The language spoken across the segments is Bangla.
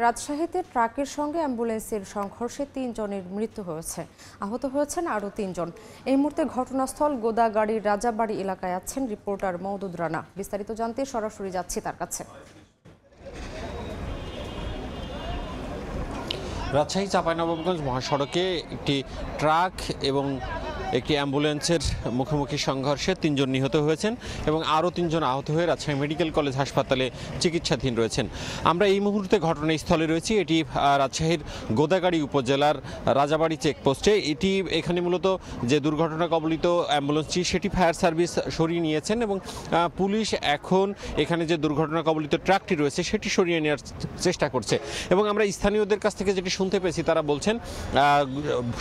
রাজশাহীতে ট্রাকের সঙ্গে অ্যাম্বুলেন্সের সংঘর্ষে ৩ জনের মৃত্যু হয়েছে, আহত হয়েছেন আরও ৩ জন। এই মুহূর্তে ঘটনাস্থল গোদাগাড়ির রাজাবাড়ি এলাকায় আছেন রিপোর্টার মওদুদ রানা। বিস্তারিত জানতে সরাসরি যাচ্ছি তার কাছে। রাজশাহী চাঁপাইনবাবগঞ্জ মহাসড়কে একটি ট্রাক এবং একটি অ্যাম্বুলেন্সের মুখোমুখি সংঘর্ষে ৩ জন নিহত হয়েছেন এবং আরও ৩ জন আহত হয়ে রাজশাহী মেডিকেল কলেজ হাসপাতালে চিকিৎসাধীন রয়েছেন। আমরা এই মুহূর্তে ঘটনাস্থলে রয়েছি। এটি রাজশাহীর গোদাগাড়ি উপজেলার রাজাবাড়ি চেকপোস্টে। এখানে মূলত যে দুর্ঘটনা কবলিত অ্যাম্বুলেন্সটি সেটি ফায়ার সার্ভিস সরিয়ে নিয়েছেন এবং পুলিশ এখন এখানে যে দুর্ঘটনা কবলিত ট্রাকটি রয়েছে সেটি সরিয়ে নেওয়ার চেষ্টা করছে। এবং আমরা স্থানীয়দের কাছ থেকে যেটি শুনতে পেয়েছি তারা বলছেন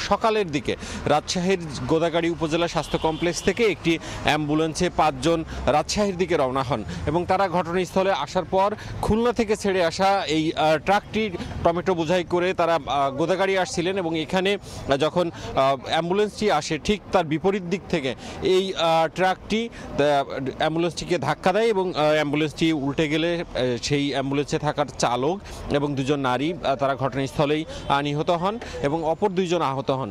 সকালের দিকে রাজশাহীর গোদাগাড়ি উপজেলা স্বাস্থ্য কমপ্লেক্স থেকে একটি অ্যাম্বুলেন্সে ৫ জন রাজশাহীর দিকে রওনা হন এবং তারা ঘটনাস্থলে আসার পর খুলনা থেকে ছেড়ে আসা এই ট্রাকটি টমেটো বোঝাই করে তারা গোদাগাড়ি আসছিলেন এবং এখানে যখন অ্যাম্বুলেন্সটি আসে ঠিক তার বিপরীত দিক থেকে এই ট্রাকটি অ্যাম্বুলেন্সটিকে ধাক্কা দেয় এবং অ্যাম্বুলেন্সটি উল্টে গেলে সেই অ্যাম্বুলেন্সে থাকার চালক এবং ২ জন নারী তারা ঘটনাস্থলেই নিহত হন এবং অপর ২ জন আহত হন।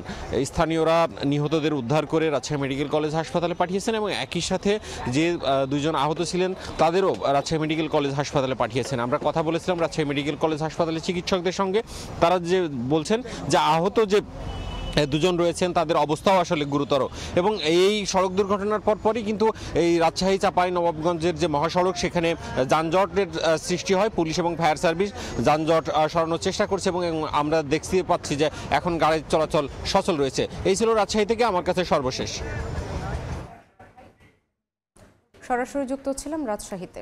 স্থানীয়রা নিহতদের উদ্ধার করে রাজশাহী মেডিকেল কলেজ হাসপাতালে পাঠিয়েছেন এবং একই সাথে যে ২ জন আহত ছিলেন তাদেরও রাজশাহী মেডিকেল কলেজ হাসপাতালে পাঠিয়েছেন। আমরা কথা বলেছিলাম রাজশাহী মেডিকেল কলেজ হাসপাতালে চিকিৎসকদের সঙ্গে। তারা যে বলছেন যে আহত যে ২ জন রয়েছেন তাদের অবস্থাও আসলে গুরুতর এবং এই সড়ক দুর্ঘটনার পরপরই কিন্তু এই রাজশাহী চাঁপাইনবাবগঞ্জের যে মহাসড়ক সেখানে যানজটের সৃষ্টি হয়। পুলিশ এবং ফায়ার সার্ভিস যানজট সরানোর চেষ্টা করছে এবং আমরা দেখতে পাচ্ছি যে এখন গাড়ির চলাচল সচল রয়েছে। এই ছিল রাজশাহী থেকে আমার কাছে সর্বশেষ। সরাসরি যুক্ত ছিলাম রাজশাহীতে।